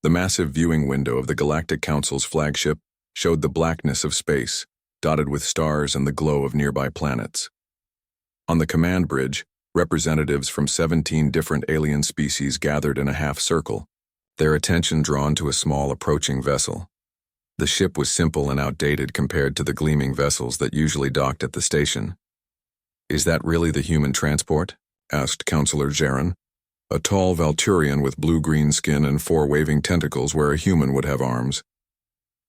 The massive viewing window of the Galactic Council's flagship showed the blackness of space, dotted with stars and the glow of nearby planets. On the command bridge, representatives from 17 different alien species gathered in a half-circle, their attention drawn to a small approaching vessel. The ship was simple and outdated compared to the gleaming vessels that usually docked at the station. "Is that really the human transport?" asked Counselor Jaron, a tall Valturian with blue-green skin and 4 waving tentacles where a human would have arms.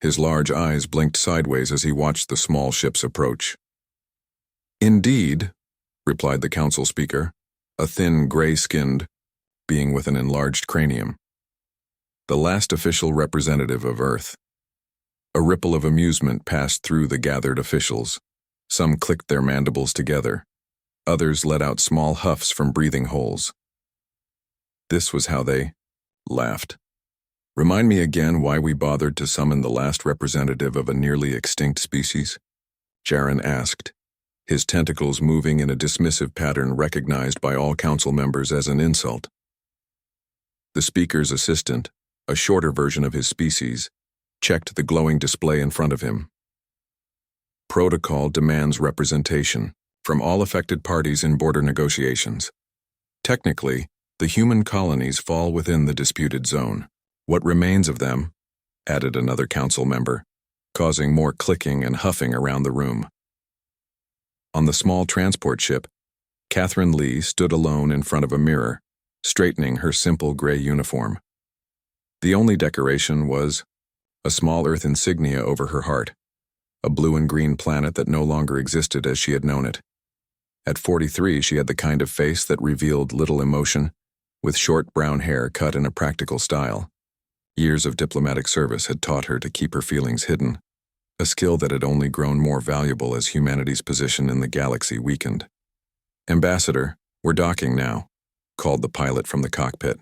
His large eyes blinked sideways as he watched the small ship's approach. "Indeed," replied the council speaker, a thin, gray-skinned being with an enlarged cranium. The last official representative of Earth. A ripple of amusement passed through the gathered officials. Some clicked their mandibles together. Others let out small huffs from breathing holes. This was how they laughed. "Remind me again why we bothered to summon the last representative of a nearly extinct species?" Jaron asked, his tentacles moving in a dismissive pattern recognized by all council members as an insult. The speaker's assistant, a shorter version of his species, checked the glowing display in front of him. "Protocol demands representation from all affected parties in border negotiations. Technically, the human colonies fall within the disputed zone. What remains of them," added another council member, causing more clicking and huffing around the room. On the small transport ship, Catherine Lee stood alone in front of a mirror, straightening her simple gray uniform. The only decoration was a small Earth insignia over her heart, a blue and green planet that no longer existed as she had known it. At 43, she had the kind of face that revealed little emotion, with short brown hair cut in a practical style. Years of diplomatic service had taught her to keep her feelings hidden, a skill that had only grown more valuable as humanity's position in the galaxy weakened. "Ambassador, we're docking now," called the pilot from the cockpit.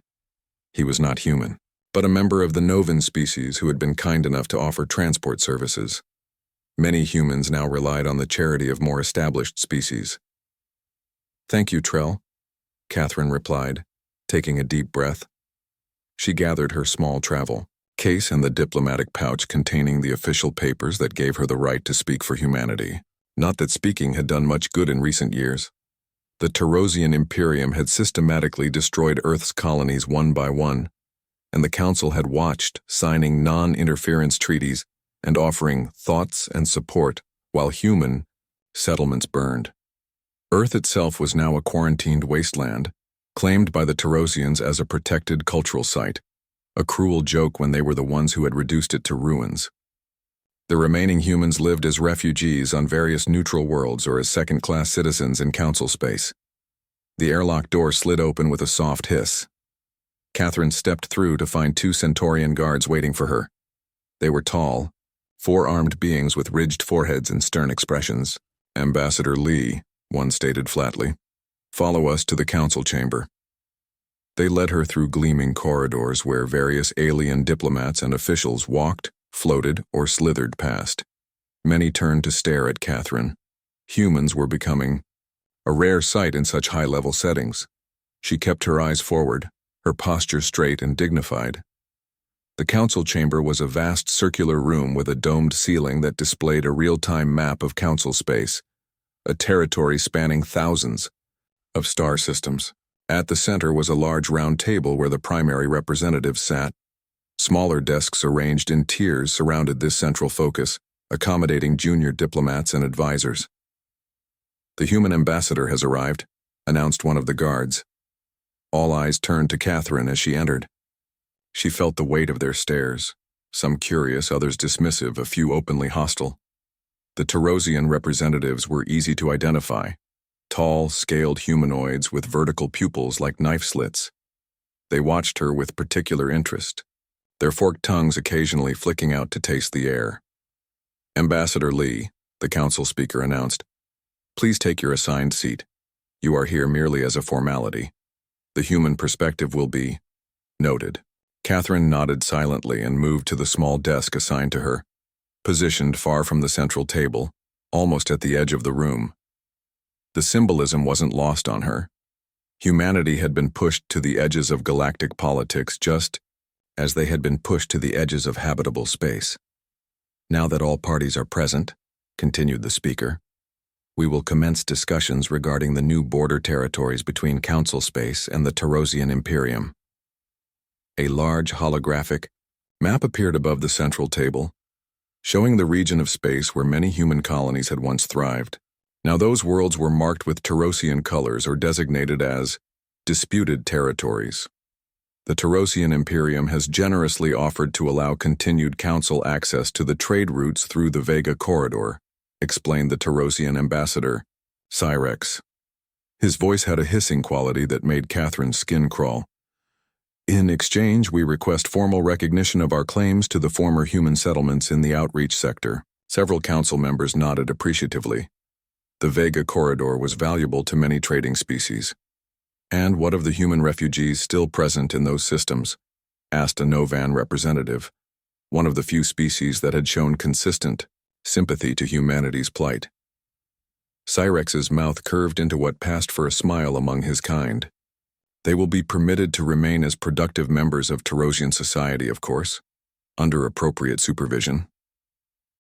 He was not human, but a member of the Novan species who had been kind enough to offer transport services. Many humans now relied on the charity of more established species. "Thank you, Trell," Catherine replied, taking a deep breath. She gathered her small travel case and the diplomatic pouch containing the official papers that gave her the right to speak for humanity. Not that speaking had done much good in recent years. The Terosian Imperium had systematically destroyed Earth's colonies one by one, and the Council had watched, signing non-interference treaties and offering thoughts and support while human settlements burned. Earth itself was now a quarantined wasteland, claimed by the Terosians as a protected cultural site, a cruel joke when they were the ones who had reduced it to ruins. The remaining humans lived as refugees on various neutral worlds or as second-class citizens in council space. The airlock door slid open with a soft hiss. Catherine stepped through to find 2 Centaurian guards waiting for her. They were tall, 4-armed beings with ridged foreheads and stern expressions. "Ambassador Lee," one stated flatly, "follow us to the council chamber." They led her through gleaming corridors where various alien diplomats and officials walked, floated, or slithered past. Many turned to stare at Catherine. Humans were becoming a rare sight in such high-level settings. She kept her eyes forward, her posture straight and dignified. The council chamber was a vast circular room with a domed ceiling that displayed a real-time map of council space, a territory spanning thousands of star systems. At the center was a large round table where the primary representatives sat. Smaller desks arranged in tiers surrounded this central focus, accommodating junior diplomats and advisors. "The human ambassador has arrived," announced one of the guards. All eyes turned to Catherine as she entered. She felt the weight of their stares, some curious, others dismissive, a few openly hostile. The Terosian representatives were easy to identify. Tall, scaled humanoids with vertical pupils like knife slits. They watched her with particular interest, their forked tongues occasionally flicking out to taste the air. "Ambassador Lee," the council speaker announced, "please take your assigned seat. You are here merely as a formality. The human perspective will be noted." Catherine nodded silently and moved to the small desk assigned to her, positioned far from the central table, almost at the edge of the room. The symbolism wasn't lost on her. Humanity had been pushed to the edges of galactic politics just as they had been pushed to the edges of habitable space. Now that all parties are present, continued the speaker, we will commence discussions regarding the new border territories between Council Space and the Tarosian Imperium. A large holographic map appeared above the central table, showing the region of space where many human colonies had once thrived. Now those worlds were marked with Tarosian colors or designated as disputed territories. The Tarosian Imperium has generously offered to allow continued Council access to the trade routes through the Vega Corridor, explained the Tarosian ambassador, Cyrex. His voice had a hissing quality that made Catherine's skin crawl. In exchange, we request formal recognition of our claims to the former human settlements in the outreach sector. Several council members nodded appreciatively. The Vega Corridor was valuable to many trading species. And what of the human refugees still present in those systems? Asked a Novan representative, one of the few species that had shown consistent sympathy to humanity's plight. Cyrex's mouth curved into what passed for a smile among his kind. They will be permitted to remain as productive members of Tarosian society, of course, under appropriate supervision.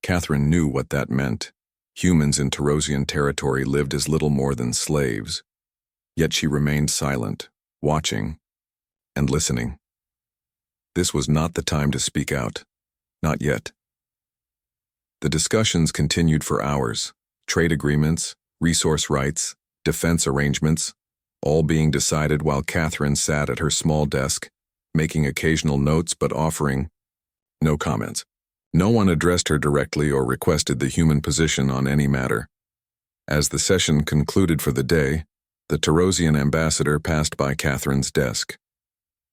Catherine knew what that meant. Humans in Tarosian territory lived as little more than slaves. Yet she remained silent, watching, and listening. This was not the time to speak out. Not yet. The discussions continued for hours. Trade agreements, resource rights, defense arrangements, all being decided while Catherine sat at her small desk, making occasional notes but offering no comments. No one addressed her directly or requested the human position on any matter. As the session concluded for the day, the Tarosian ambassador passed by Catherine's desk.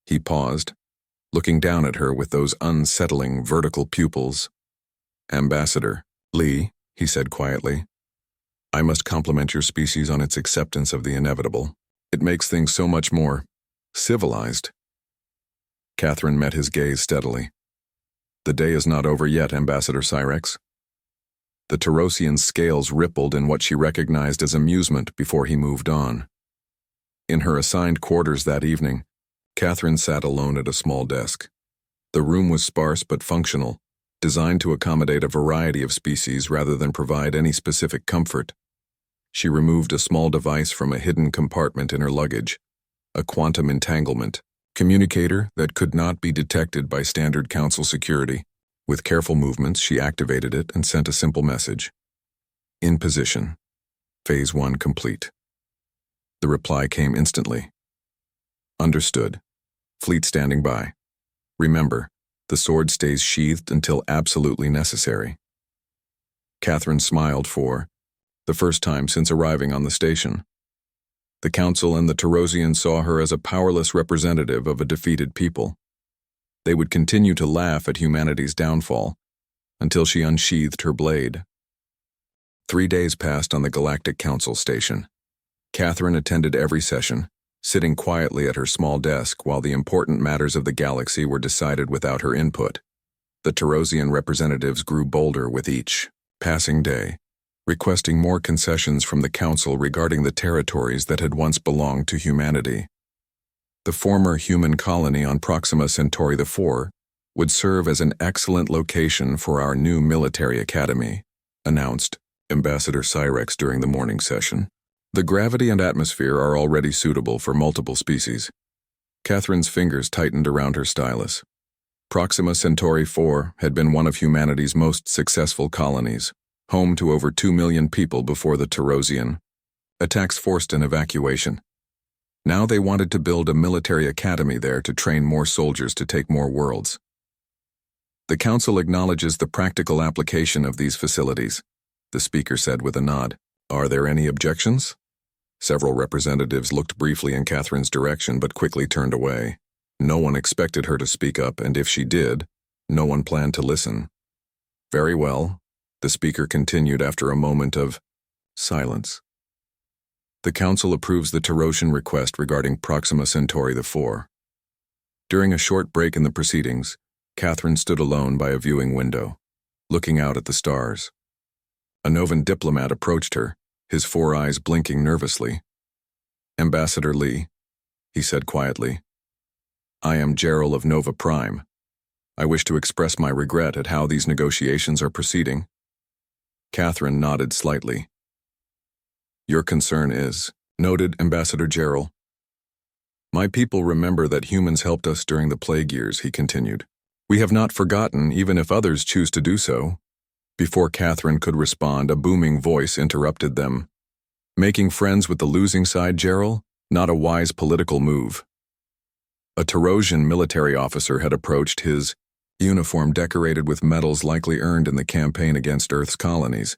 He paused, looking down at her with those unsettling vertical pupils. "Ambassador Lee," he said quietly, "I must compliment your species on its acceptance of the inevitable. It makes things so much more civilized." Catherine met his gaze steadily. "The day is not over yet, Ambassador Cyrex." The Tarosian's scales rippled in what she recognized as amusement before he moved on. In her assigned quarters that evening, Catherine sat alone at a small desk. The room was sparse but functional, designed to accommodate a variety of species rather than provide any specific comfort. She removed a small device from a hidden compartment in her luggage, a quantum entanglement communicator that could not be detected by standard Council security. With careful movements, she activated it and sent a simple message. "In position. Phase 1 complete." The reply came instantly. "Understood. Fleet standing by. Remember, the sword stays sheathed until absolutely necessary." Catherine smiled for the first time since arriving on the station. The Council and the Tarosian saw her as a powerless representative of a defeated people. They would continue to laugh at humanity's downfall until she unsheathed her blade. 3 days passed on the Galactic Council station. Catherine attended every session, sitting quietly at her small desk while the important matters of the galaxy were decided without her input. The Tarosian representatives grew bolder with each passing day, requesting more concessions from the Council regarding the territories that had once belonged to humanity. The former human colony on Proxima Centauri IV would serve as an excellent location for our new military academy, announced Ambassador Cyrex during the morning session. The gravity and atmosphere are already suitable for multiple species. Catherine's fingers tightened around her stylus. Proxima Centauri IV had been one of humanity's most successful colonies, home to over 2 million people before the Tarosian attacks forced an evacuation. Now they wanted to build a military academy there to train more soldiers to take more worlds. "The Council acknowledges the practical application of these facilities," the speaker said with a nod. "Are there any objections?" Several representatives looked briefly in Catherine's direction but quickly turned away. No one expected her to speak up, and if she did, no one planned to listen. "Very well," the speaker continued after a moment of silence. "The Council approves the Tarosian request regarding Proxima Centauri IV." During a short break in the proceedings, Catherine stood alone by a viewing window, looking out at the stars. A Novan diplomat approached her, his 4 eyes blinking nervously. "Ambassador Lee," he said quietly, "I am Gerald of Nova Prime, I wish to express my regret at how these negotiations are proceeding. Catherine nodded slightly. Your concern is, noted Ambassador Gerald. My people remember that humans helped us during the plague years, he continued. We have not forgotten, even if others choose to do so. Before Catherine could respond, a booming voice interrupted them. Making friends with the losing side, Gerald? Not a wise political move. A Tarosian military officer had approached, his uniform decorated with medals likely earned in the campaign against Earth's colonies.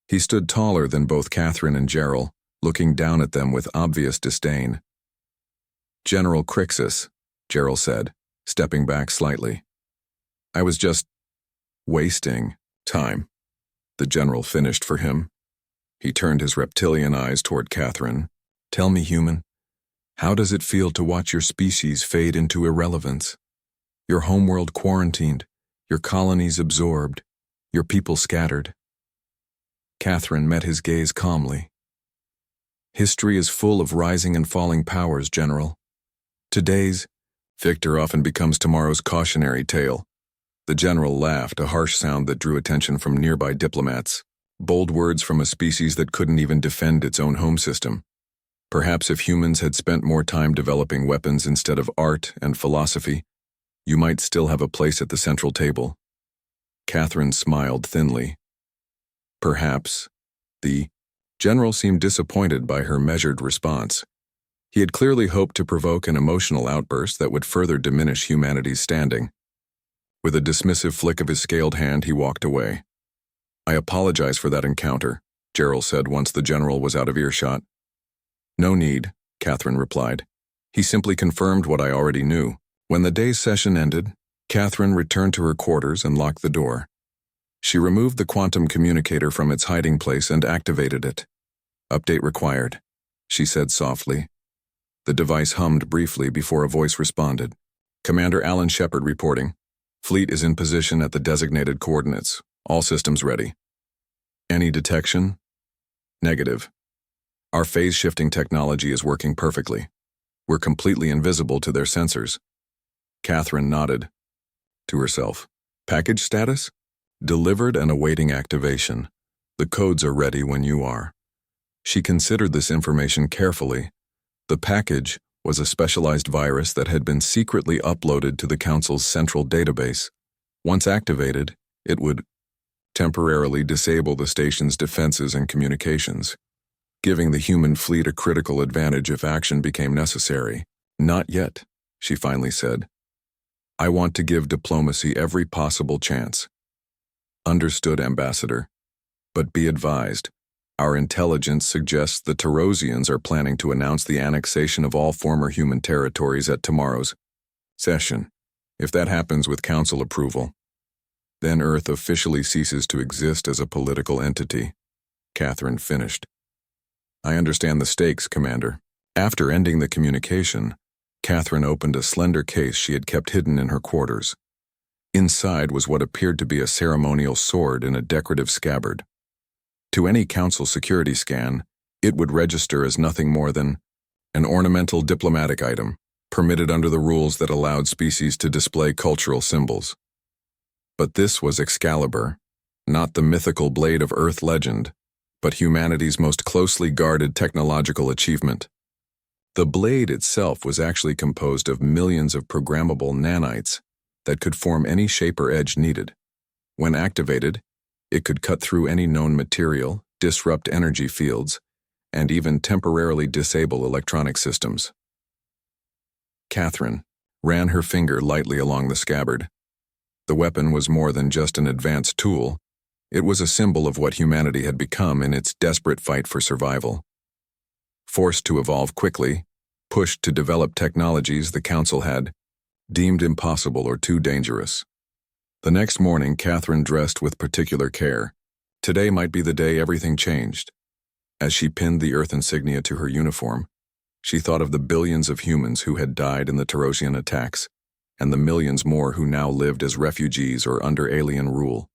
He stood taller than both Catherine and Gerald, looking down at them with obvious disdain. General Crixus, Gerald said, stepping back slightly. I was just wasting time. The general finished for him. He turned his reptilian eyes toward Catherine. Tell me, human, how does it feel to watch your species fade into irrelevance? Your homeworld quarantined, your colonies absorbed, your people scattered. Catherine met his gaze calmly. History is full of rising and falling powers, General. Today's victor often becomes tomorrow's cautionary tale. The general laughed, a harsh sound that drew attention from nearby diplomats. Bold words from a species that couldn't even defend its own home system. Perhaps if humans had spent more time developing weapons instead of art and philosophy, you might still have a place at the central table. Catherine smiled thinly. Perhaps. The general seemed disappointed by her measured response. He had clearly hoped to provoke an emotional outburst that would further diminish humanity's standing. With a dismissive flick of his scaled hand, he walked away. I apologize for that encounter, Gerald said once the general was out of earshot. No need, Catherine replied. He simply confirmed what I already knew. When the day's session ended, Catherine returned to her quarters and locked the door. She removed the quantum communicator from its hiding place and activated it. Update required, she said softly. The device hummed briefly before a voice responded. Commander Alan Shepard reporting. Fleet is in position at the designated coordinates. All systems ready. Any detection? Negative. Our phase-shifting technology is working perfectly. We're completely invisible to their sensors. Catherine nodded. To herself. Package status? Delivered and awaiting activation. The codes are ready when you are. She considered this information carefully. The package was a specialized virus that had been secretly uploaded to the Council's central database. Once activated, it would temporarily disable the station's defenses and communications, giving the human fleet a critical advantage if action became necessary. Not yet, she finally said. I want to give diplomacy every possible chance. Understood, Ambassador. But be advised, our intelligence suggests the Tarosians are planning to announce the annexation of all former human territories at tomorrow's session. If that happens with Council approval, then Earth officially ceases to exist as a political entity. Catherine finished. I understand the stakes, Commander. After ending the communication, Catherine opened a slender case she had kept hidden in her quarters. Inside was what appeared to be a ceremonial sword in a decorative scabbard. To any Council security scan, it would register as nothing more than an ornamental diplomatic item, permitted under the rules that allowed species to display cultural symbols. But this was Excalibur, not the mythical blade of Earth legend, but humanity's most closely guarded technological achievement. The blade itself was actually composed of millions of programmable nanites that could form any shape or edge needed. When activated, it could cut through any known material, disrupt energy fields, and even temporarily disable electronic systems. Catherine ran her finger lightly along the scabbard. The weapon was more than just an advanced tool. It was a symbol of what humanity had become in its desperate fight for survival. Forced to evolve quickly, pushed to develop technologies the Council had deemed impossible or too dangerous. The next morning, Catherine dressed with particular care. Today might be the day everything changed. As she pinned the Earth insignia to her uniform, she thought of the billions of humans who had died in the Tarosian attacks, and the millions more who now lived as refugees or under alien rule.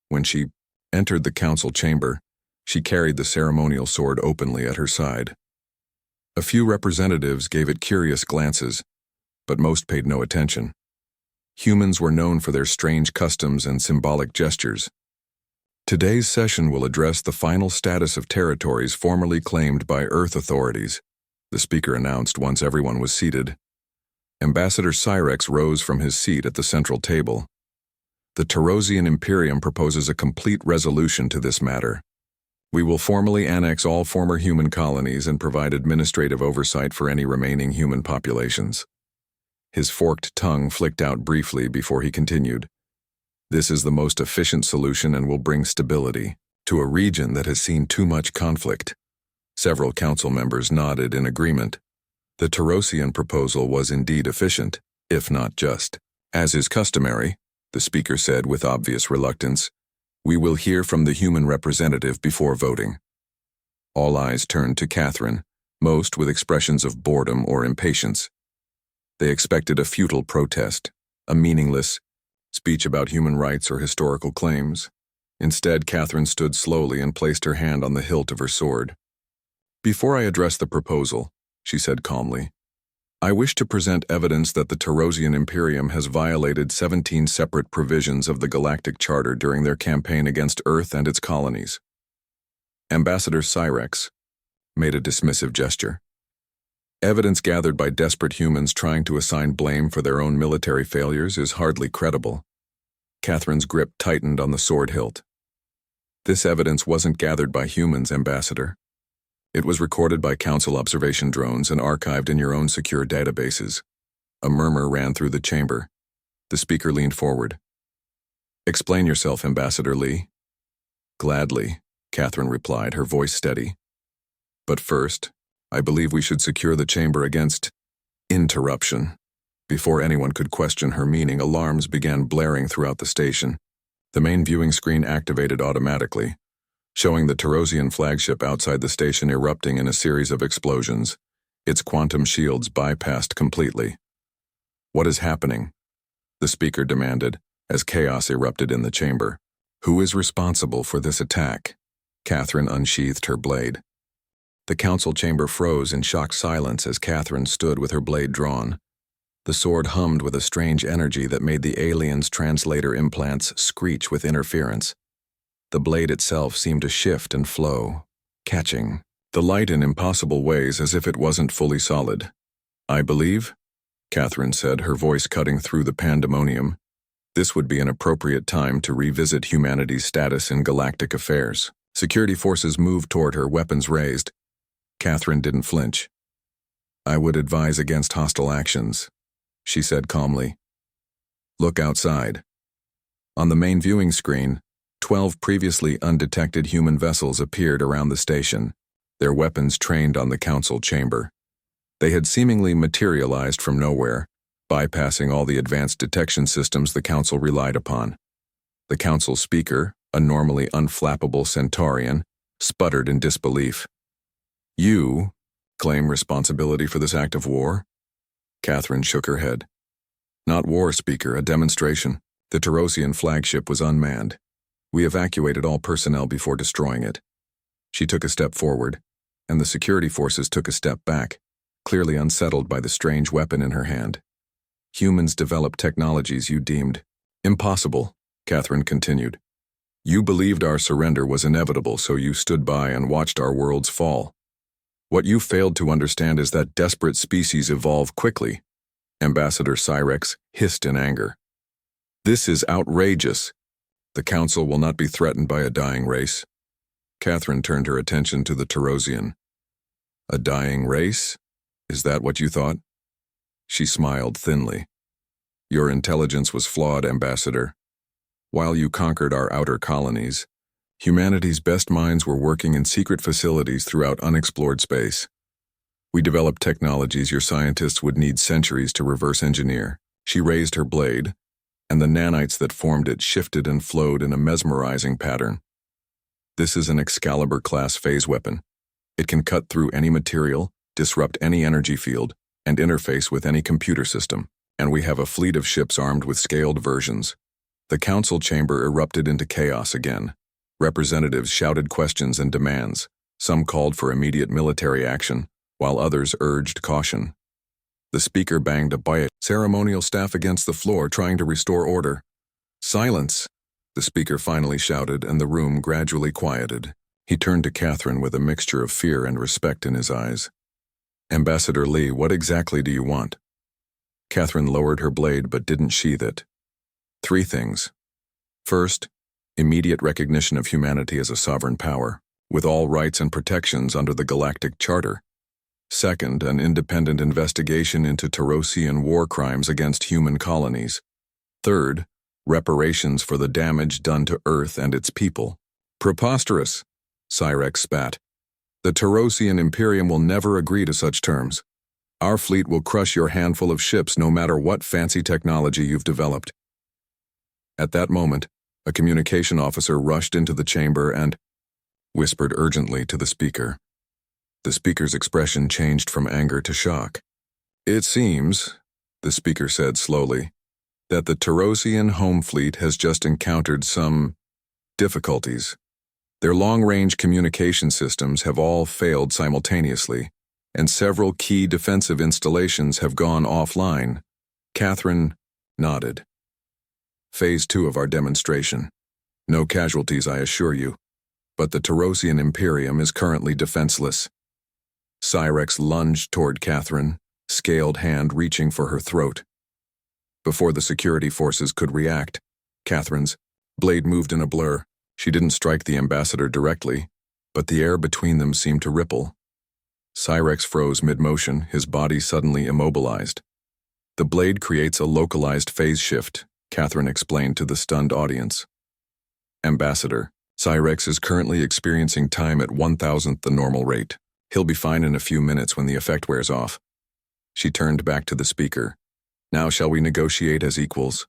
When she entered the Council chamber, she carried the ceremonial sword openly at her side. A few representatives gave it curious glances, but most paid no attention. Humans were known for their strange customs and symbolic gestures. Today's session will address the final status of territories formerly claimed by Earth authorities, the speaker announced once everyone was seated. Ambassador Cyrex rose from his seat at the central table. The Terosian Imperium proposes a complete resolution to this matter. We will formally annex all former human colonies and provide administrative oversight for any remaining human populations. His forked tongue flicked out briefly before he continued. This is the most efficient solution and will bring stability to a region that has seen too much conflict. Several council members nodded in agreement. The Terosian proposal was indeed efficient, if not just. As is customary, the speaker said with obvious reluctance, we will hear from the human representative before voting. All eyes turned to Catherine, most with expressions of boredom or impatience. They expected a futile protest, a meaningless speech about human rights or historical claims. Instead, Catherine stood slowly and placed her hand on the hilt of her sword. Before I address the proposal, she said calmly, I wish to present evidence that the Terosian Imperium has violated 17 separate provisions of the Galactic Charter during their campaign against Earth and its colonies. Ambassador Cyrex made a dismissive gesture. Evidence gathered by desperate humans trying to assign blame for their own military failures is hardly credible. Catherine's grip tightened on the sword hilt. This evidence wasn't gathered by humans, Ambassador. It was recorded by Council observation drones and archived in your own secure databases. A murmur ran through the chamber. The speaker leaned forward. Explain yourself, Ambassador Lee. Gladly, Catherine replied, her voice steady. But first, I believe we should secure the chamber against interruption. Before anyone could question her meaning, alarms began blaring throughout the station. The main viewing screen activated automatically, showing the Terosian flagship outside the station erupting in a series of explosions, its quantum shields bypassed completely. What is happening? The speaker demanded, as chaos erupted in the chamber. Who is responsible for this attack? Catherine unsheathed her blade. The council chamber froze in shocked silence as Catherine stood with her blade drawn. The sword hummed with a strange energy that made the alien's translator implants screech with interference. The blade itself seemed to shift and flow, catching the light in impossible ways as if it wasn't fully solid. I believe, Catherine said, her voice cutting through the pandemonium, this would be an appropriate time to revisit humanity's status in galactic affairs. Security forces moved toward her, weapons raised. Catherine didn't flinch. I would advise against hostile actions, she said calmly. Look outside. On the main viewing screen, 12 previously undetected human vessels appeared around the station, their weapons trained on the council chamber. They had seemingly materialized from nowhere, bypassing all the advanced detection systems the council relied upon. The council speaker, a normally unflappable Centaurian, sputtered in disbelief. You claim responsibility for this act of war? Catherine shook her head. Not war, Speaker, a demonstration. The Terosian flagship was unmanned. We evacuated all personnel before destroying it. She took a step forward, and the security forces took a step back, clearly unsettled by the strange weapon in her hand. Humans developed technologies you deemed impossible, Catherine continued. You believed our surrender was inevitable, so you stood by and watched our worlds fall. What you failed to understand is that desperate species evolve quickly. Ambassador Cyrex hissed in anger. This is outrageous. The council will not be threatened by a dying race. Catherine turned her attention to the Terosian. A dying race? Is that what you thought? She smiled thinly. Your intelligence was flawed, Ambassador. While you conquered our outer colonies, humanity's best minds were working in secret facilities throughout unexplored space. We developed technologies your scientists would need centuries to reverse engineer. She raised her blade, and the nanites that formed it shifted and flowed in a mesmerizing pattern. This is an Excalibur-class phase weapon. It can cut through any material, disrupt any energy field, and interface with any computer system. And we have a fleet of ships armed with scaled versions. The council chamber erupted into chaos again. Representatives shouted questions and demands. Some called for immediate military action, while others urged caution. The speaker banged a biased ceremonial staff against the floor, trying to restore order. "Silence!" the speaker finally shouted, and the room gradually quieted. He turned to Catherine with a mixture of fear and respect in his eyes. "Ambassador Lee, what exactly do you want?" Catherine lowered her blade but didn't sheath it. "3 things. First, immediate recognition of humanity as a sovereign power, with all rights and protections under the Galactic Charter. Second, an independent investigation into Tarosian war crimes against human colonies. Third, reparations for the damage done to Earth and its people." "Preposterous," Cyrex spat. "The Tarosian Imperium will never agree to such terms. Our fleet will crush your handful of ships no matter what fancy technology you've developed." At that moment, a communication officer rushed into the chamber and whispered urgently to the speaker. The speaker's expression changed from anger to shock. "It seems," the speaker said slowly, "that the Tarosian home fleet has just encountered some difficulties. Their long-range communication systems have all failed simultaneously, and several key defensive installations have gone offline." Catherine nodded. "Phase 2 of our demonstration. No casualties, I assure you, but the Tarosian Imperium is currently defenseless." Cyrex lunged toward Catherine, scaled hand reaching for her throat. Before the security forces could react, Catherine's blade moved in a blur. She didn't strike the ambassador directly, but the air between them seemed to ripple. Cyrex froze mid-motion, his body suddenly immobilized. "The blade creates a localized phase shift," Catherine explained to the stunned audience. "Ambassador, Cyrex is currently experiencing time at 1,000th the normal rate. He'll be fine in a few minutes when the effect wears off." She turned back to the speaker. "Now shall we negotiate as equals?"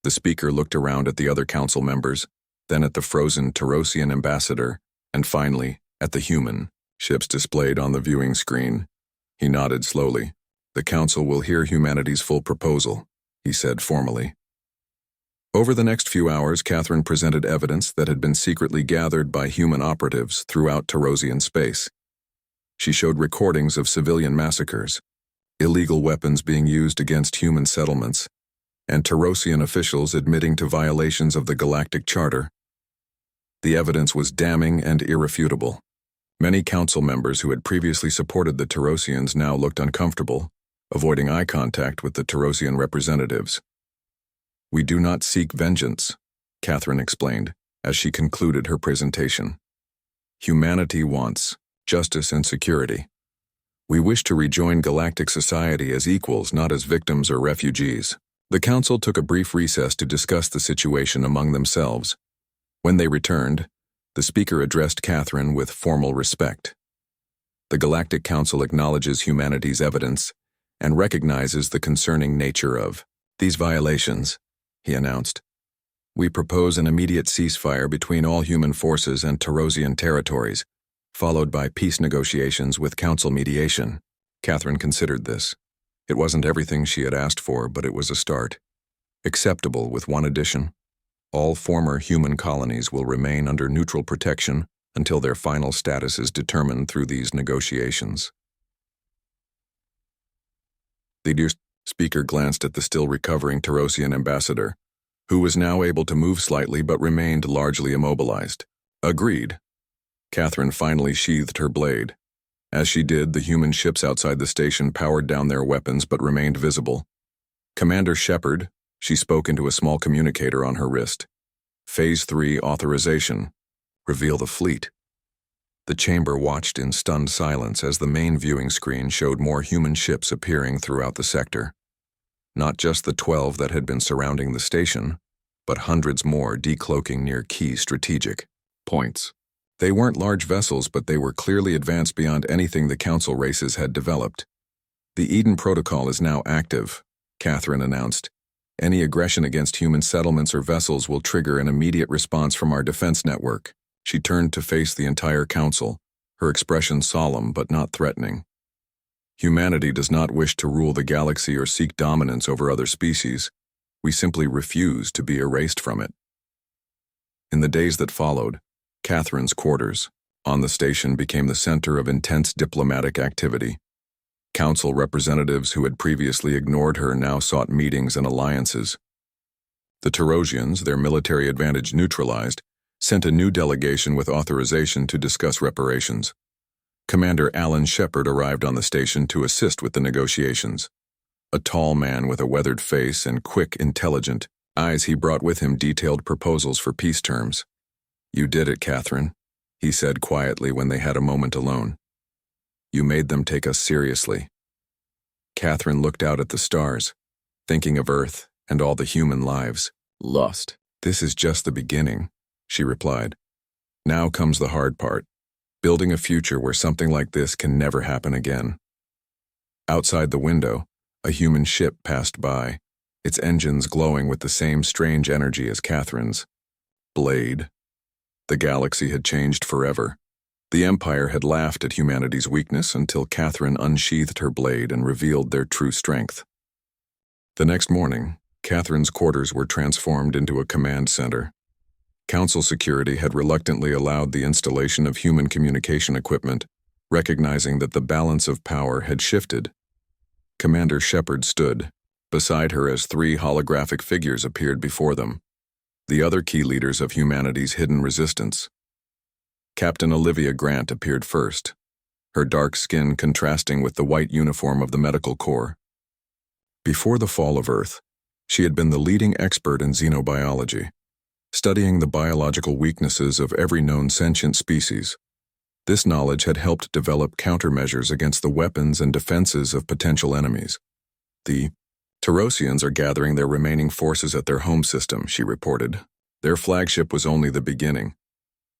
The speaker looked around at the other council members, then at the frozen Tarosian ambassador, and finally at the human ships displayed on the viewing screen. He nodded slowly. "The council will hear humanity's full proposal," he said formally. Over the next few hours, Catherine presented evidence that had been secretly gathered by human operatives throughout Tarosian space. She showed recordings of civilian massacres, illegal weapons being used against human settlements, and Tarosian officials admitting to violations of the Galactic Charter. The evidence was damning and irrefutable. Many council members who had previously supported the Tarosians now looked uncomfortable, avoiding eye contact with the Tarosian representatives. "We do not seek vengeance," Catherine explained as she concluded her presentation. "Humanity wants justice and security. We wish to rejoin galactic society as equals, not as victims or refugees." The council took a brief recess to discuss the situation among themselves. When they returned, the speaker addressed Catherine with formal respect. "The Galactic Council acknowledges humanity's evidence and recognizes the concerning nature of these violations," he announced. "We propose an immediate ceasefire between all human forces and Tarosian territories, followed by peace negotiations with council mediation." Catherine considered this. It wasn't everything she had asked for, but it was a start. Acceptable with one addition. All former human colonies will remain under neutral protection until their final status is determined through these negotiations. The dear speaker glanced at the still recovering Tarosian ambassador, who was now able to move slightly but remained largely immobilized. "Agreed." Catherine finally sheathed her blade. As she did, the human ships outside the station powered down their weapons but remained visible. "Commander Shepard," she spoke into a small communicator on her wrist. "Phase 3 authorization. Reveal the fleet." The chamber watched in stunned silence as the main viewing screen showed more human ships appearing throughout the sector. Not just the 12 that had been surrounding the station, but hundreds more decloaking near key strategic points. They weren't large vessels, but they were clearly advanced beyond anything the Council races had developed. "The Eden Protocol is now active," Catherine announced. "Any aggression against human settlements or vessels will trigger an immediate response from our defense network." She turned to face the entire Council, her expression solemn but not threatening. "Humanity does not wish to rule the galaxy or seek dominance over other species. We simply refuse to be erased from it." In the days that followed, Catherine's quarters on the station became the center of intense diplomatic activity. Council representatives who had previously ignored her now sought meetings and alliances. The Terosians, their military advantage neutralized, sent a new delegation with authorization to discuss reparations. Commander Alan Shepard arrived on the station to assist with the negotiations. A tall man with a weathered face and quick, intelligent eyes, he brought with him detailed proposals for peace terms. "You did it, Catherine," he said quietly when they had a moment alone. "You made them take us seriously." Catherine looked out at the stars, thinking of Earth and all the human lives lost. "This is just the beginning," she replied. "Now comes the hard part, building a future where something like this can never happen again." Outside the window, a human ship passed by, its engines glowing with the same strange energy as Catherine's. Blade. The galaxy had changed forever. The Empire had laughed at humanity's weakness until Catherine unsheathed her blade and revealed their true strength. The next morning, Catherine's quarters were transformed into a command center. Council security had reluctantly allowed the installation of human communication equipment, recognizing that the balance of power had shifted. Commander Shepard stood beside her as three holographic figures appeared before them, the other key leaders of humanity's hidden resistance. Captain Olivia Grant appeared first, her dark skin contrasting with the white uniform of the Medical Corps. Before the fall of Earth, she had been the leading expert in xenobiology, studying the biological weaknesses of every known sentient species. This knowledge had helped develop countermeasures against the weapons and defenses of potential enemies. "The Terosians are gathering their remaining forces at their home system," she reported. "Their flagship was only the beginning.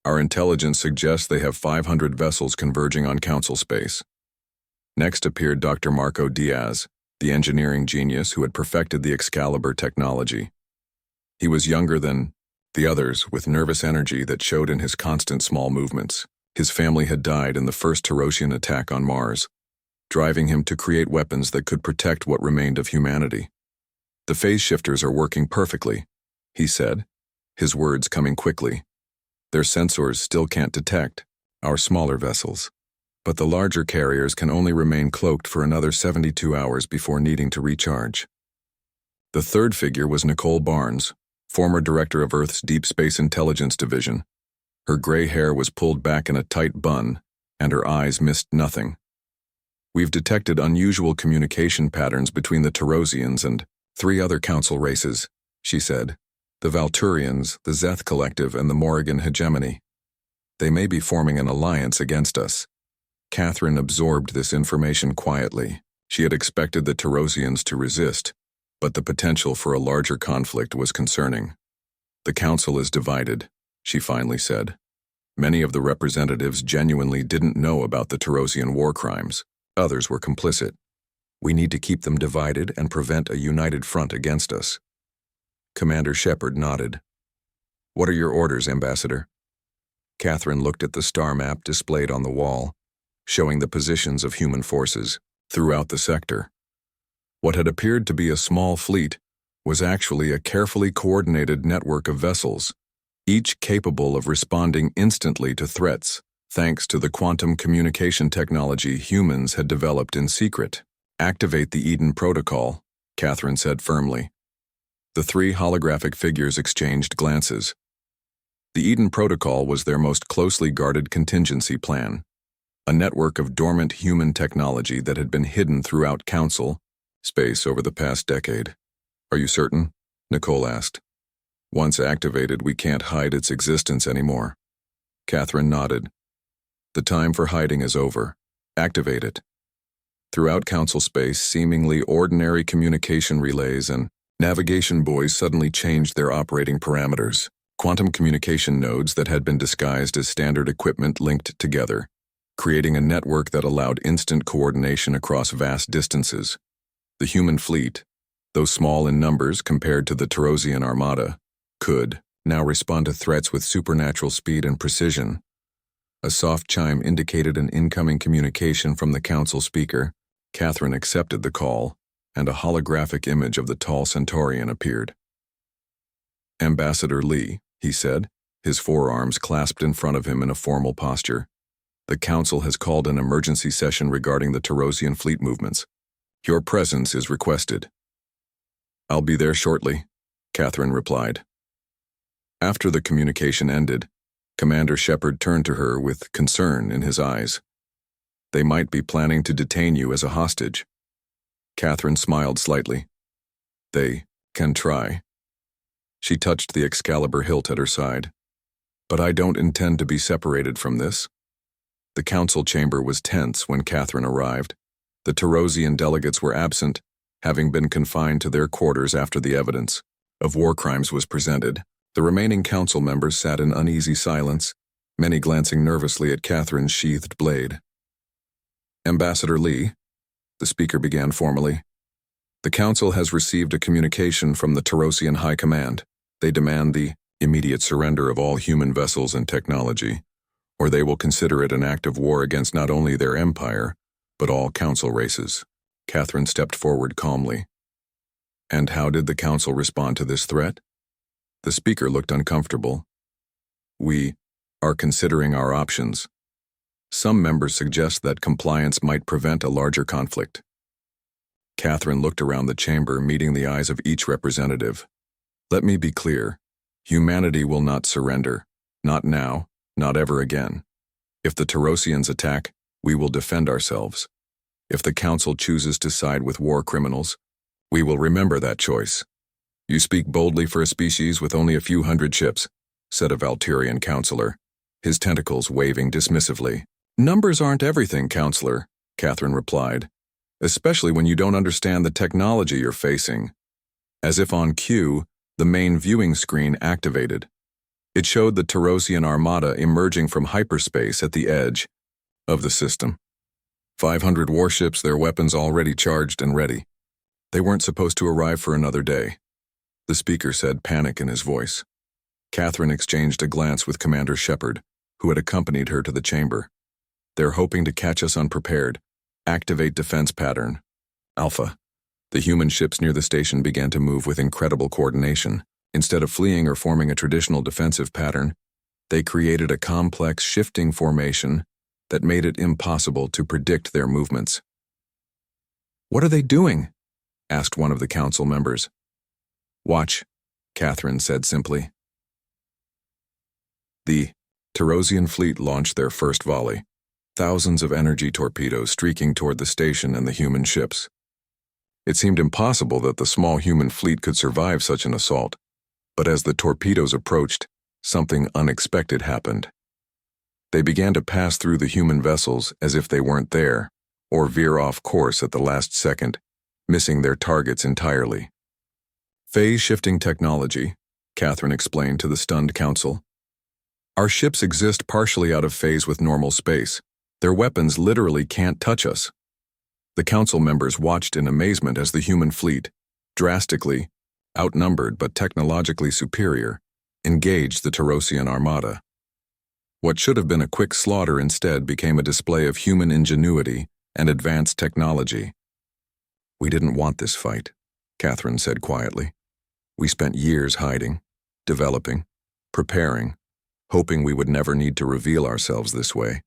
Our intelligence suggests they have 500 vessels converging on Council space." Next appeared Dr. Marco Diaz, the engineering genius who had perfected the Excalibur technology. He was younger than the others, with nervous energy that showed in his constant small movements. His family had died in the first Terosian attack on Mars, driving him to create weapons that could protect what remained of humanity. "The phase shifters are working perfectly," he said, his words coming quickly. "Their sensors still can't detect our smaller vessels, but the larger carriers can only remain cloaked for another 72 hours before needing to recharge." The third figure was Nicole Barnes, former director of Earth's Deep Space Intelligence Division. Her gray hair was pulled back in a tight bun, and her eyes missed nothing. "We've detected unusual communication patterns between the Terosians and 3 other Council races," she said. "The Valturians, the Zeth Collective, and the Morrigan Hegemony. They may be forming an alliance against us." Catherine absorbed this information quietly. She had expected the Terosians to resist, but the potential for a larger conflict was concerning. "The Council is divided," she finally said. "Many of the representatives genuinely didn't know about the Terosian war crimes. Others were complicit. We need to keep them divided and prevent a united front against us." Commander Shepard nodded. "What are your orders, Ambassador?" Catherine looked at the star map displayed on the wall, showing the positions of human forces throughout the sector. What had appeared to be a small fleet was actually a carefully coordinated network of vessels, each capable of responding instantly to threats, thanks to the quantum communication technology humans had developed in secret. "Activate the Eden Protocol," Catherine said firmly. The 3 holographic figures exchanged glances. The Eden Protocol was their most closely guarded contingency plan, a network of dormant human technology that had been hidden throughout Council space over the past decade. "Are you certain?" Nicole asked. "Once activated, we can't hide its existence anymore." Catherine nodded. "The time for hiding is over. Activate it." Throughout Council space, seemingly ordinary communication relays and navigation buoys suddenly changed their operating parameters. Quantum communication nodes that had been disguised as standard equipment linked together, creating a network that allowed instant coordination across vast distances. The human fleet, though small in numbers compared to the Terosian armada, could now respond to threats with supernatural speed and precision. A soft chime indicated an incoming communication from the Council speaker. Catherine accepted the call, and a holographic image of the tall Centaurian appeared. "Ambassador Lee," he said, his forearms clasped in front of him in a formal posture. The Council has called an emergency session regarding the Tarosian fleet movements. Your presence is requested. I'll be there shortly, Catherine replied. After the communication ended, Commander Shepard turned to her with concern in his eyes. They might be planning to detain you as a hostage. Catherine smiled slightly. They can try. She touched the Excalibur hilt at her side. But I don't intend to be separated from this. The council chamber was tense when Catherine arrived. The Tarosian delegates were absent, having been confined to their quarters after the evidence of war crimes was presented. The remaining council members sat in uneasy silence, many glancing nervously at Catherine's sheathed blade. Ambassador Lee, the speaker began formally, the council has received a communication from the Tarosian High Command. They demand the immediate surrender of all human vessels and technology, or they will consider it an act of war against not only their empire, but all council races. Catherine stepped forward calmly. And how did the council respond to this threat? The speaker looked uncomfortable. We are considering our options. Some members suggest that compliance might prevent a larger conflict. Catherine looked around the chamber, meeting the eyes of each representative. Let me be clear. Humanity will not surrender. Not now, not ever again. If the Tarosians attack, we will defend ourselves. If the council chooses to side with war criminals, we will remember that choice. You speak boldly for a species with only a few hundred ships, said a Valturian counselor, his tentacles waving dismissively. Numbers aren't everything, counselor, Catherine replied, especially when you don't understand the technology you're facing. As if on cue, the main viewing screen activated. It showed the Tarosian armada emerging from hyperspace at the edge of the system. 500 warships, their weapons already charged and ready. They weren't supposed to arrive for another day. The speaker said, panic in his voice. Catherine exchanged a glance with Commander Shepard, who had accompanied her to the chamber. They're hoping to catch us unprepared. Activate defense pattern. Alpha. The human ships near the station began to move with incredible coordination. Instead of fleeing or forming a traditional defensive pattern, they created a complex, shifting formation that made it impossible to predict their movements. What are they doing? Asked one of the council members. Watch, Catherine said simply. The Tarosian fleet launched their first volley. Thousands of energy torpedoes streaking toward the station and the human ships. It seemed impossible that the small human fleet could survive such an assault. But as the torpedoes approached, something unexpected happened. They began to pass through the human vessels as if they weren't there, or veer off course at the last second, missing their targets entirely. Phase-shifting technology, Catherine explained to the stunned council. Our ships exist partially out of phase with normal space. Their weapons literally can't touch us. The council members watched in amazement as the human fleet, drastically outnumbered but technologically superior, engaged the Tarosian armada. What should have been a quick slaughter instead became a display of human ingenuity and advanced technology. We didn't want this fight, Catherine said quietly. We spent years hiding, developing, preparing, hoping we would never need to reveal ourselves this way.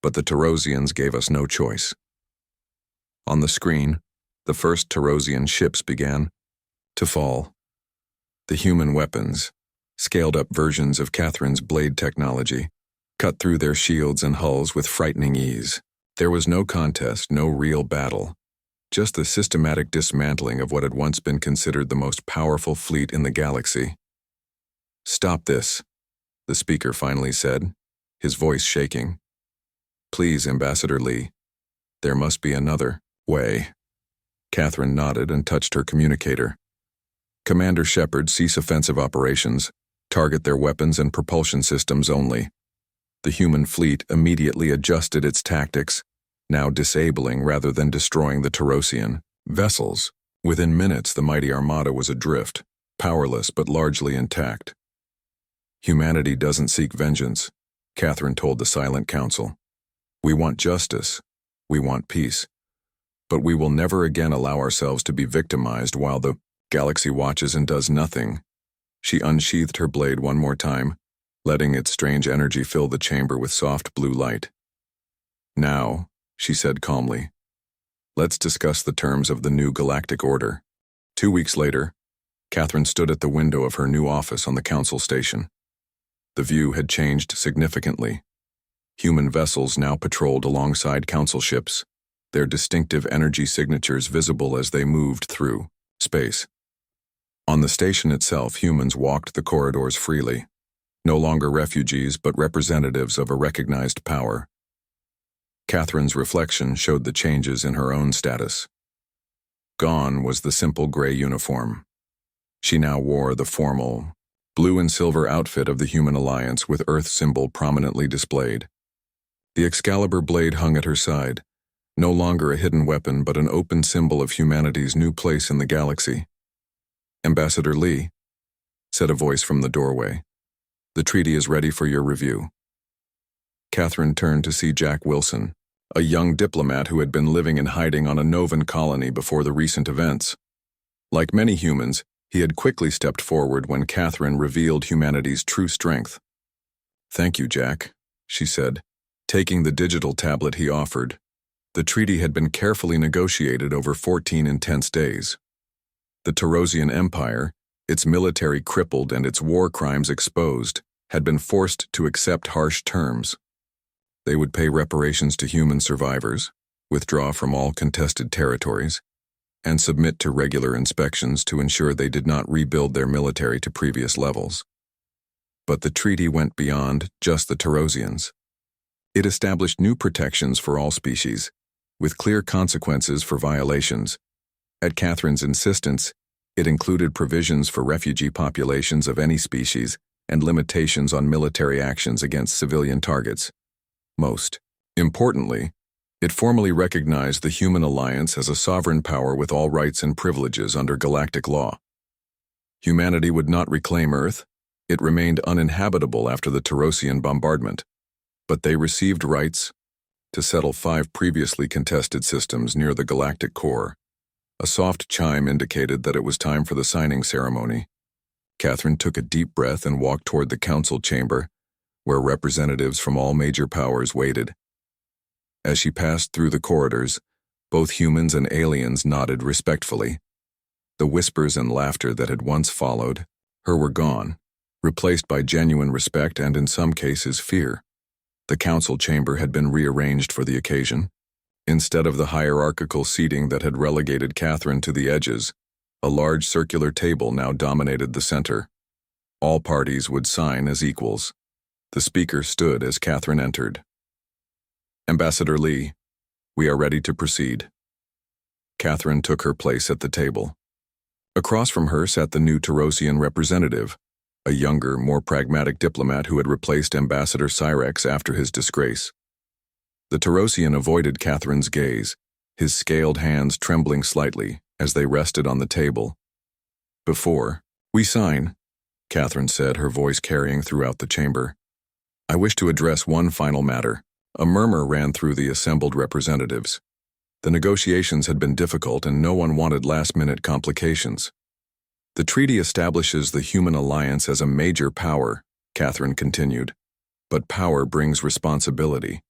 But the Tarosians gave us no choice. On the screen, the first Tarosian ships began to fall. The human weapons, scaled-up versions of Catherine's blade technology, cut through their shields and hulls with frightening ease. There was no contest, no real battle, just the systematic dismantling of what had once been considered the most powerful fleet in the galaxy. Stop this, the speaker finally said, his voice shaking. Please, Ambassador Lee, there must be another way. Catherine nodded and touched her communicator. Commander Shepard, cease offensive operations. Target their weapons and propulsion systems only. The human fleet immediately adjusted its tactics, now disabling rather than destroying the Tarosian vessels. Within minutes, the mighty armada was adrift, powerless but largely intact. Humanity doesn't seek vengeance, Catherine told the Silent Council. We want justice. We want peace. But we will never again allow ourselves to be victimized while the galaxy watches and does nothing. She unsheathed her blade one more time, letting its strange energy fill the chamber with soft blue light. Now, she said calmly, let's discuss the terms of the new galactic order. 2 weeks later, Catherine stood at the window of her new office on the Council station. The view had changed significantly. Human vessels now patrolled alongside Council ships, their distinctive energy signatures visible as they moved through space. On the station itself, humans walked the corridors freely, no longer refugees but representatives of a recognized power. Catherine's reflection showed the changes in her own status. Gone was the simple gray uniform. She now wore the formal, blue and silver outfit of the Human Alliance with Earth symbol prominently displayed. The Excalibur blade hung at her side, no longer a hidden weapon but an open symbol of humanity's new place in the galaxy. Ambassador Lee, said a voice from the doorway, the treaty is ready for your review. Catherine turned to see Jack Wilson, a young diplomat who had been living in hiding on a Novan colony before the recent events. Like many humans, he had quickly stepped forward when Catherine revealed humanity's true strength. Thank you, Jack, she said, taking the digital tablet he offered. The treaty had been carefully negotiated over 14 intense days. The Tarosian Empire, its military crippled and its war crimes exposed, had been forced to accept harsh terms. They would pay reparations to human survivors, withdraw from all contested territories, and submit to regular inspections to ensure they did not rebuild their military to previous levels. But the treaty went beyond just the Tarosians. It established new protections for all species, with clear consequences for violations. At Catherine's insistence, it included provisions for refugee populations of any species and limitations on military actions against civilian targets. Most importantly, it formally recognized the Human Alliance as a sovereign power with all rights and privileges under galactic law. Humanity would not reclaim Earth. It remained uninhabitable after the Tarosian bombardment, but they received rights to settle 5 previously contested systems near the galactic core. A soft chime indicated that it was time for the signing ceremony. Catherine took a deep breath and walked toward the council chamber, where representatives from all major powers waited. As she passed through the corridors, both humans and aliens nodded respectfully. The whispers and laughter that had once followed her were gone, replaced by genuine respect and, in some cases, fear. The council chamber had been rearranged for the occasion. Instead of the hierarchical seating that had relegated Catherine to the edges, a large circular table now dominated the center. All parties would sign as equals. The speaker stood as Catherine entered. Ambassador Lee, we are ready to proceed. Catherine took her place at the table. Across from her sat the new Tarosian representative, a younger, more pragmatic diplomat who had replaced Ambassador Cyrex after his disgrace. The Tarosian avoided Catherine's gaze, his scaled hands trembling slightly as they rested on the table. Before we sign, Catherine said, her voice carrying throughout the chamber, I wish to address one final matter. A murmur ran through the assembled representatives. The negotiations had been difficult and no one wanted last-minute complications. The treaty establishes the Human Alliance as a major power, Catherine continued, but power brings responsibility.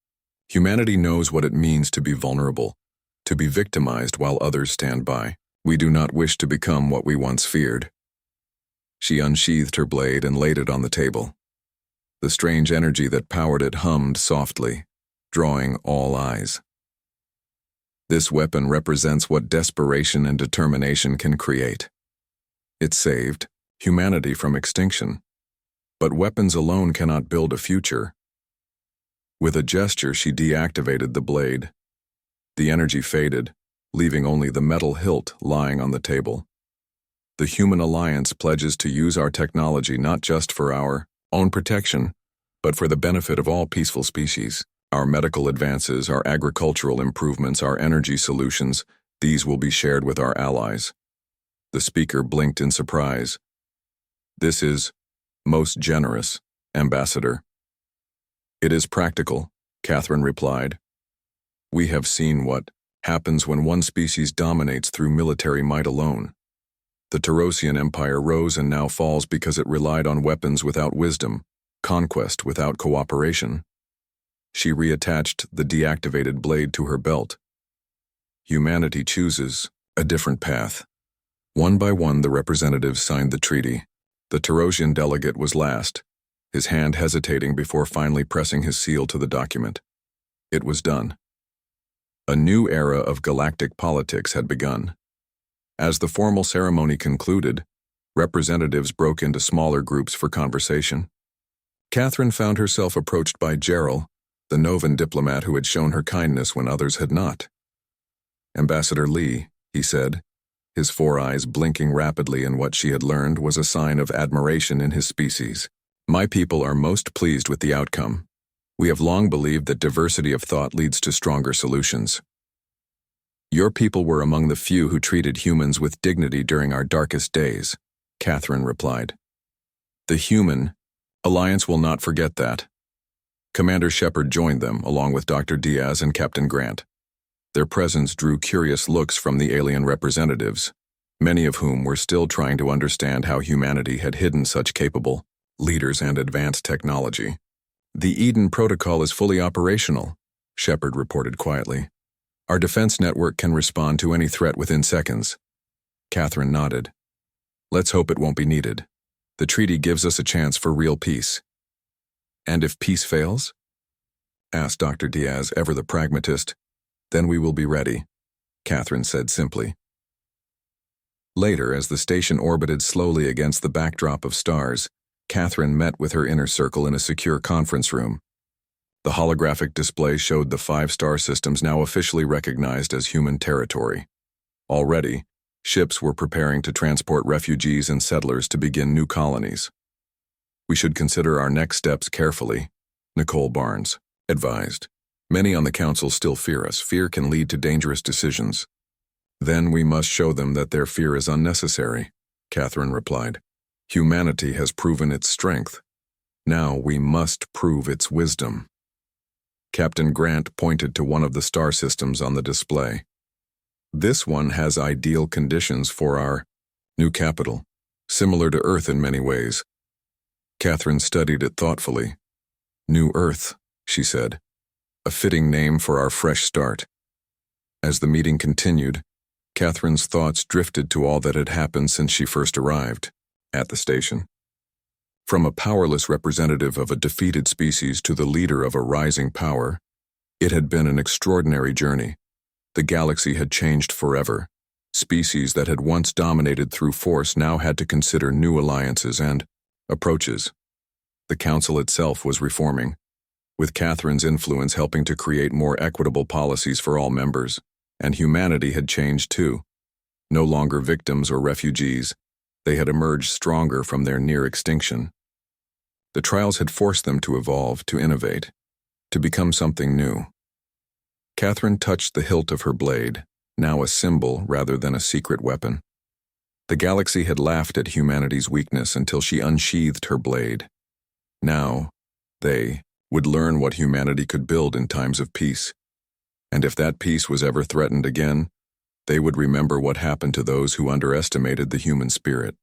Humanity knows what it means to be vulnerable, to be victimized while others stand by. We do not wish to become what we once feared. She unsheathed her blade and laid it on the table. The strange energy that powered it hummed softly, drawing all eyes. This weapon represents what desperation and determination can create. It saved humanity from extinction, but weapons alone cannot build a future. With a gesture, she deactivated the blade. The energy faded, leaving only the metal hilt lying on the table. The Human Alliance pledges to use our technology not just for our own protection, but for the benefit of all peaceful species. Our medical advances, our agricultural improvements, our energy solutions, these will be shared with our allies. The speaker blinked in surprise. This is most generous, Ambassador. It is practical, Catherine replied. We have seen what happens when one species dominates through military might alone. The Tarosian Empire rose and now falls because it relied on weapons without wisdom, conquest without cooperation. She reattached the deactivated blade to her belt. Humanity chooses a different path. One by one, the representatives signed the treaty. The Terosian delegate was last, his hand hesitating before finally pressing his seal to the document. It was done. A new era of galactic politics had begun. As the formal ceremony concluded, representatives broke into smaller groups for conversation. Catherine found herself approached by Gerald, the Novan diplomat who had shown her kindness when others had not. "Ambassador Lee," he said, his four eyes blinking rapidly in what she had learned was a sign of admiration in his species. "My people are most pleased with the outcome. We have long believed that diversity of thought leads to stronger solutions. Your people were among the few who treated humans with dignity during our darkest days," Catherine replied. "The human Alliance will not forget that." Commander Shepard joined them, along with Dr. Diaz and Captain Grant. Their presence drew curious looks from the alien representatives, many of whom were still trying to understand how humanity had hidden such capable leaders and advanced technology. "The Eden Protocol is fully operational," Shepard reported quietly. "Our defense network can respond to any threat within seconds." Catherine nodded. "Let's hope it won't be needed. The treaty gives us a chance for real peace." "And if peace fails?" asked Dr. Diaz, ever the pragmatist. "Then we will be ready," Catherine said simply. Later, as the station orbited slowly against the backdrop of stars, Catherine met with her inner circle in a secure conference room. The holographic display showed the 5 star systems now officially recognized as human territory. Already, ships were preparing to transport refugees and settlers to begin new colonies. "We should consider our next steps carefully," Nicole Barnes advised. "Many on the council still fear us. Fear can lead to dangerous decisions." "Then we must show them that their fear is unnecessary," Catherine replied. "Humanity has proven its strength. Now we must prove its wisdom." Captain Grant pointed to one of the star systems on the display. "This one has ideal conditions for our new capital, similar to Earth in many ways." Catherine studied it thoughtfully. "New Earth," she said. "A fitting name for our fresh start." As the meeting continued, Catherine's thoughts drifted to all that had happened since she first arrived at the station. From a powerless representative of a defeated species to the leader of a rising power, it had been an extraordinary journey. The galaxy had changed forever. Species that had once dominated through force now had to consider new alliances and approaches. The council itself was reforming, with Catherine's influence helping to create more equitable policies for all members, and humanity had changed too. No longer victims or refugees, they had emerged stronger from their near extinction. The trials had forced them to evolve, to innovate, to become something new. Catherine touched the hilt of her blade, now a symbol rather than a secret weapon. The galaxy had laughed at humanity's weakness until she unsheathed her blade. Now, they would learn what humanity could build in times of peace. And if that peace was ever threatened again, they would remember what happened to those who underestimated the human spirit.